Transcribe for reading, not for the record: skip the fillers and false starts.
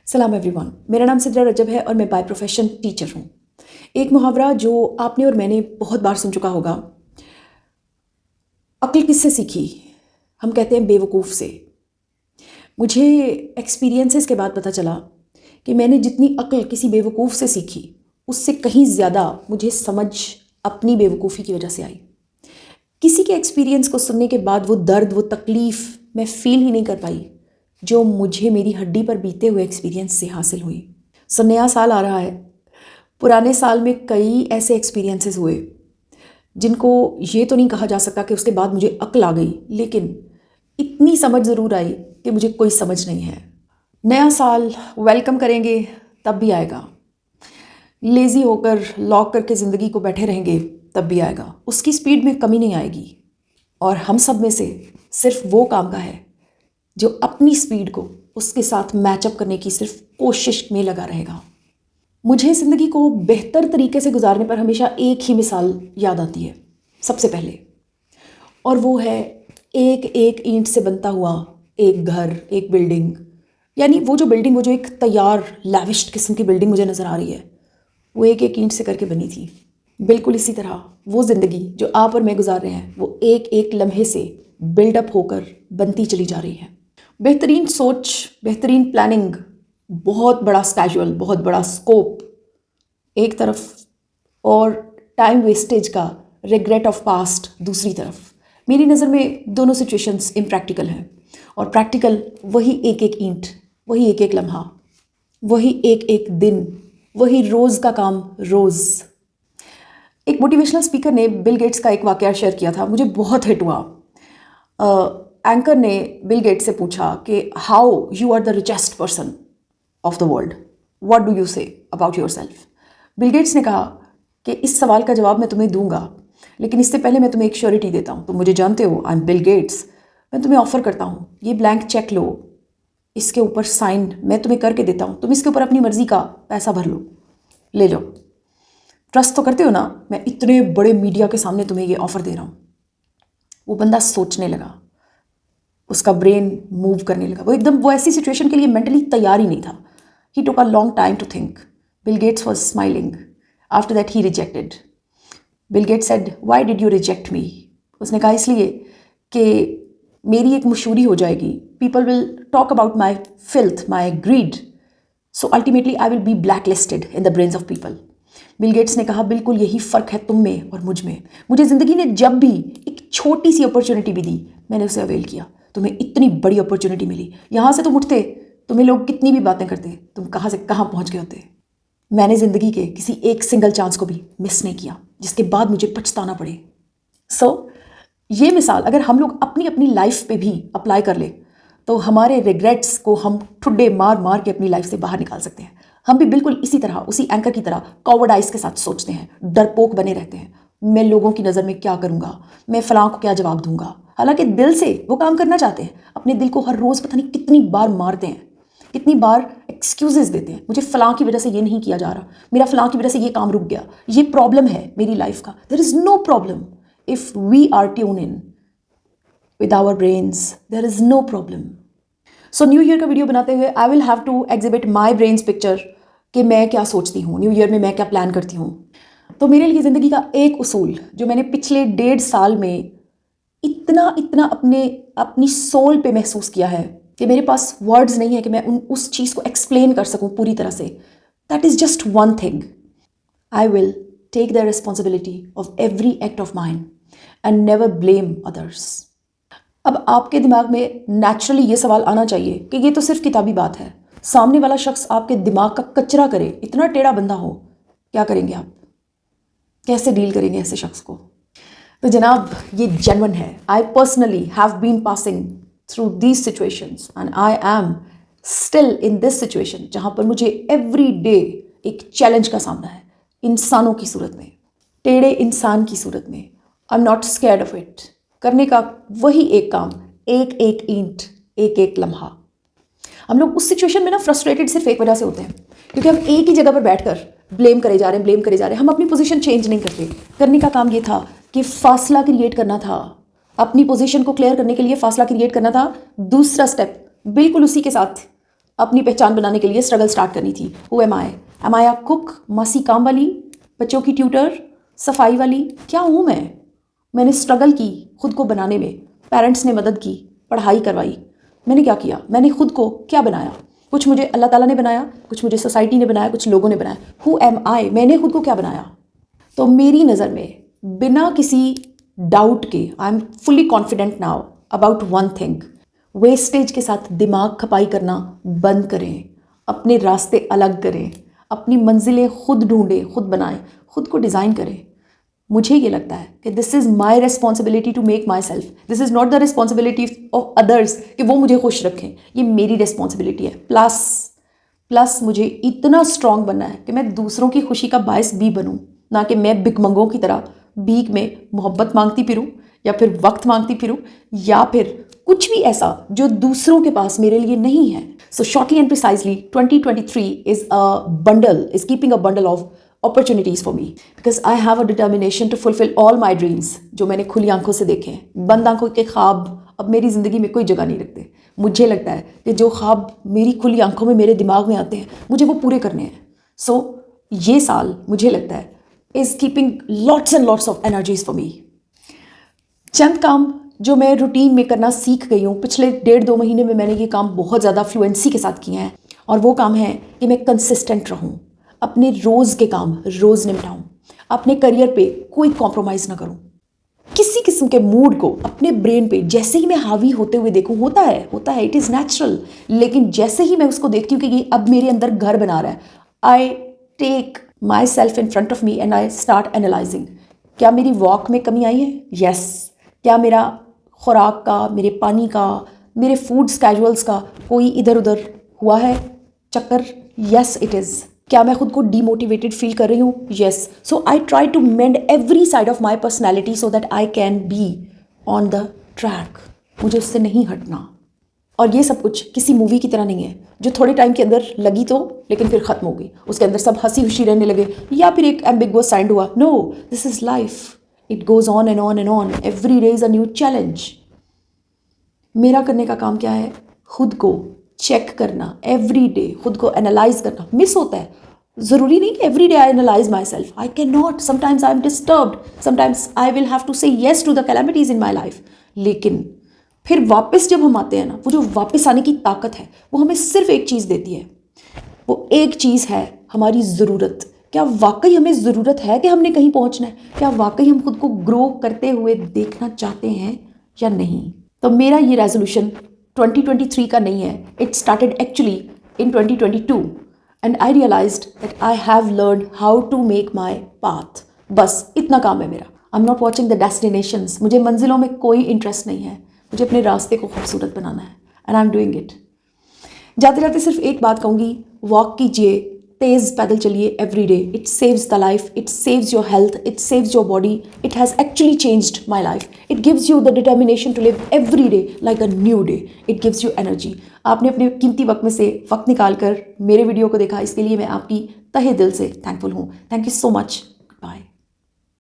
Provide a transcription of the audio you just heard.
सलाम एवरीवन, मेरा नाम सिद्रा रजब है और मैं बाय प्रोफेशन टीचर हूँ। एक मुहावरा जो आपने और मैंने बहुत बार सुन चुका होगा, अक्ल किससे सीखी? हम कहते हैं बेवकूफ़ से। मुझे एक्सपीरियंसेस के बाद पता चला कि मैंने जितनी अक्ल किसी बेवकूफ़ से सीखी, उससे कहीं ज़्यादा मुझे समझ अपनी बेवकूफ़ी की वजह से आई। किसी के एक्सपीरियंस को सुनने के बाद वो दर्द, वो तकलीफ़ मैं फ़ील ही नहीं कर पाई जो मुझे मेरी हड्डी पर बीते हुए एक्सपीरियंस से हासिल हुई। सो नया साल आ रहा है। पुराने साल में कई ऐसे एक्सपीरियंसेस हुए जिनको ये तो नहीं कहा जा सकता कि उसके बाद मुझे अक्ल आ गई, लेकिन इतनी समझ ज़रूर आई कि मुझे कोई समझ नहीं है। नया साल वेलकम करेंगे तब भी आएगा, लेज़ी होकर लॉक करके ज़िंदगी को बैठे रहेंगे तब भी आएगा, उसकी स्पीड में कमी नहीं आएगी। और हम सब में से सिर्फ वो काम का है जो अपनी स्पीड को उसके साथ मैचअप करने की सिर्फ कोशिश में लगा रहेगा। मुझे ज़िंदगी को बेहतर तरीके से गुजारने पर हमेशा एक ही मिसाल याद आती है सबसे पहले, और वो है एक एक ईंट से बनता हुआ एक घर, एक बिल्डिंग। यानी वो जो एक तैयार लैविश्ड किस्म की बिल्डिंग मुझे नज़र आ रही है, वो एक एक ईंट से करके बनी थी। बिल्कुल इसी तरह वो ज़िंदगी जो आप और मैं गुजार रहे हैं, वो एक एक लम्हे से बिल्डअप होकर बनती चली जा रही है। बेहतरीन सोच, बेहतरीन प्लानिंग, बहुत बड़ा स्केड्यूल, बहुत बड़ा स्कोप एक तरफ, और टाइम वेस्टेज का रिग्रेट ऑफ पास्ट दूसरी तरफ। मेरी नज़र में दोनों सिचुएशंस इम्प्रैक्टिकल हैं, और प्रैक्टिकल वही एक एक ईंट, वही एक एक लम्हा, वही एक एक दिन, वही रोज़ का काम रोज़। एक मोटिवेशनल स्पीकर ने बिल गेट्स का एक वाकया शेयर किया था, मुझे बहुत हिट हुआ। एंकर ने बिल गेट्स से पूछा कि how you are the richest person of the world, what do you say about yourself. Bill Gates ने कहा कि इस सवाल का जवाब मैं तुम्हें दूंगा, लेकिन इससे पहले मैं तुम्हें एक श्योरिटी देता हूँ। तुम मुझे जानते हो, आई एम बिल गेट्स। मैं तुम्हें ऑफर करता हूँ, ये ब्लैंक चेक लो, इसके ऊपर साइन मैं तुम्हें करके देता हूँ, तुम इसके ऊपर अपनी मर्जी का पैसा भर लो, ले लो। ट्रस्ट तो करते हो ना, मैं इतने बड़े मीडिया के सामने तुम्हें ये ऑफर दे रहा हूँ। वो बंदा सोचने लगा, उसका ब्रेन मूव करने लगा। वो ऐसी सिचुएशन के लिए मेंटली तैयार ही नहीं था। He took a long time to think. Bill Gates was smiling. After that he rejected. Bill Gates said, why did you reject me? उसने कहा, इसलिए कि मेरी एक मशहूरी हो जाएगी, people will talk about my filth, my greed, so ultimately I will be blacklisted in the brains of people. Bill Gates ने कहा, बिल्कुल यही फ़र्क है तुम में और मुझ में। मुझे ज़िंदगी ने जब भी एक छोटी सी अपॉर्चुनिटी भी दी, मैंने उसे अवेल किया। तुम्हें इतनी बड़ी अपॉर्चुनिटी मिली, यहाँ से तुम उठते, तुम्हें लोग कितनी भी बातें करते, तुम कहाँ से कहाँ पहुँच गए होते। मैंने ज़िंदगी के किसी एक सिंगल चांस को भी मिस नहीं किया जिसके बाद मुझे पछताना पड़े। ये मिसाल अगर हम लोग अपनी अपनी लाइफ पे भी अप्लाई कर ले, तो हमारे रिग्रेट्स को हम ठुड्डे मार मार के अपनी लाइफ से बाहर निकाल सकते हैं। हम भी बिल्कुल इसी तरह, उसी एंकर की तरह कॉवर्डाइज के साथ सोचते हैं, डरपोक बने रहते हैं। मैं लोगों की नज़र में क्या करूँगा, मैं फलां को क्या जवाब दूंगा। हालांकि दिल से वो काम करना चाहते हैं, अपने दिल को हर रोज़ पता नहीं कितनी बार मारते हैं, कितनी बार एक्सक्यूजेस देते हैं। मुझे फलां की वजह से ये नहीं किया जा रहा, मेरा फलां की वजह से ये काम रुक गया, ये प्रॉब्लम है मेरी लाइफ का। There is no problem if we are tune in with our brains, there is no problem. So new year का वीडियो बनाते हुए I will have to exhibit my brains picture कि मैं क्या सोचती हूँ, न्यू ईयर में मैं क्या प्लान करती हूँ। तो मेरे लिए ज़िंदगी का एक उसूल जो मैंने पिछले 1.5 साल में इतना इतना अपनी सोल पे महसूस किया है कि मेरे पास वर्ड्स नहीं है कि मैं उस चीज़ को एक्सप्लेन कर सकूं पूरी तरह से। That is just one thing, I will take the responsibility of every act of mind and never blame others. अब आपके दिमाग में नेचुरली ये सवाल आना चाहिए कि ये तो सिर्फ किताबी बात है, सामने वाला शख्स आपके दिमाग का कचरा करे, इतना टेढ़ा बंदा हो, क्या करेंगे आप? कैसे डील करेंगे ऐसे शख्स को? तो जनाब, ये जेन्युइन है। I personally have been passing through these situations and I am still in this situation, जहाँ पर मुझे एवरी डे एक चैलेंज का सामना है, इंसानों की सूरत में, टेढ़े इंसान की सूरत में। आई am not scared of it. करने का वही एक काम, एक एक ईंट, एक एक लम्हा। हम लोग उस सिचुएशन में ना फ्रस्ट्रेटेड सिर्फ एक वजह से होते हैं, क्योंकि हम एक ही जगह पर बैठकर ब्लेम करे जा रहे हैं, हम अपनी पोजीशन चेंज नहीं करते। करने का काम ये था कि फासला क्रिएट करना था, अपनी पोजीशन को क्लियर करने के लिए फासला क्रिएट करना था। दूसरा स्टेप बिल्कुल उसी के साथ अपनी पहचान बनाने के लिए स्ट्रगल स्टार्ट करनी थी। Who am I? Am I a cook, मासी काम वाली, बच्चों की ट्यूटर, सफाई वाली? क्या हूँ मैं? मैंने स्ट्रगल की खुद को बनाने में, पेरेंट्स ने मदद की, पढ़ाई करवाई। मैंने क्या किया? मैंने खुद को क्या बनाया? कुछ मुझे अल्लाह ताला ने बनाया, कुछ मुझे सोसाइटी ने बनाया, कुछ लोगों ने बनाया। हु एम आई? मैंने खुद को क्या बनाया? तो मेरी नज़र में बिना किसी डाउट के I am fully confident now about one thing. Wastage के साथ दिमाग खपाई करना बंद करें, अपने रास्ते अलग करें, अपनी मंजिलें खुद ढूंढें, खुद बनाएं, खुद को डिज़ाइन करें। मुझे ये लगता है कि this is my responsibility to make myself, this is not the responsibility of others कि वो मुझे खुश रखें। ये मेरी रिस्पॉन्सिबिलिटी है। प्लस मुझे इतना स्ट्रांग बनना है कि मैं दूसरों की खुशी का बायस भी बनूं, ना कि मैं भिखमंगों की तरह भीख में मोहब्बत मांगती फिरूं, या फिर वक्त मांगती फिरूं, या फिर कुछ भी ऐसा जो दूसरों के पास मेरे लिए नहीं है। So shortly and precisely 2023 is keeping a bundle of opportunities for me because I have a determination to fulfill all my dreams जो मैंने खुली आंखों से देखे हैं। बंद आंखों के ख्वाब अब मेरी ज़िंदगी में कोई जगह नहीं रखते। मुझे लगता है कि जो ख्वाब मेरी खुली आंखों में मेरे दिमाग में आते हैं मुझे वो पूरे करने हैं। सो ये साल मुझे लगता है is keeping lots and lots of energies for me। चंद काम जो मैं रूटीन में करना सीख गई हूँ पिछले 1.5-2 महीने में, मैंने ये काम बहुत ज़्यादा फ्लुएंसी के साथ किए हैं। और वो काम है कि मैं कंसिस्टेंट रहूँ, अपने रोज़ के काम रोज़ निपटाऊँ, अपने करियर पे कोई कॉम्प्रोमाइज़ ना करूँ, किसी किस्म के मूड को अपने ब्रेन पे जैसे ही मैं हावी होते हुए देखूँ, होता है, इट इज़ नेचुरल, लेकिन जैसे ही मैं उसको देखती हूँ कि ये अब मेरे अंदर घर बना रहा है, I take myself in front of me and I start analysing. क्या मेरी वॉक में कमी आई है? यस। क्या मेरा खुराक का, मेरे पानी का, मेरे फूड स्केजुअल्स का कोई इधर उधर हुआ है चक्कर? Yes it is. क्या मैं खुद को डीमोटिवेटेड फील कर रही हूँ? Yes. So I try to mend every side of my personality so that I can be on the track. मुझे उससे नहीं हटना। और ये सब कुछ किसी मूवी की तरह नहीं है जो थोड़े टाइम के अंदर लगी तो लेकिन फिर ख़त्म हो गई, उसके अंदर सब हंसी खुशी रहने लगे, या फिर एक एम्बिगुअस साइंड हुआ। No, this is life, it goes on and on and on, every day is a new challenge. मेरा करने का काम क्या है? खुद को चेक करना, एवरी डे खुद को एनालाइज करना। मिस होता है, ज़रूरी नहीं कि every day I analyse myself, I can not, sometimes I am disturbed, sometimes I will have to say yes to the calamities in my life. लेकिन फिर वापस जब हम आते हैं ना, वो जो वापस आने की ताकत है वो हमें सिर्फ एक चीज़ देती है। वो एक चीज़ है हमारी ज़रूरत। क्या वाकई हमें ज़रूरत है कि हमने कहीं पहुंचना है? क्या वाकई हम खुद को ग्रो करते हुए देखना चाहते हैं या नहीं? तो मेरा ये रेजोल्यूशन 2023 का नहीं है, it started actually in 2022 and I realised that I have learned how to make my path. बस इतना काम है मेरा। I am not watching the destinations, मुझे मंजिलों में कोई इंटरेस्ट नहीं है, मुझे अपने रास्ते को खूबसूरत बनाना है and I am doing it. जाते जाते सिर्फ एक बात कहूँगी, वॉक कीजिए, तेज़ पैदल चलिए every day. It saves the life, it saves your health, it saves your body. It has actually changed my life. It gives you the determination to live every day like a new day. It gives you energy. आपने अपने कीमती वक्त में से वक्त निकाल कर मेरे वीडियो को देखा, इसके लिए मैं आपकी तहे दिल से थैंकफुल हूँ। Thank you so much.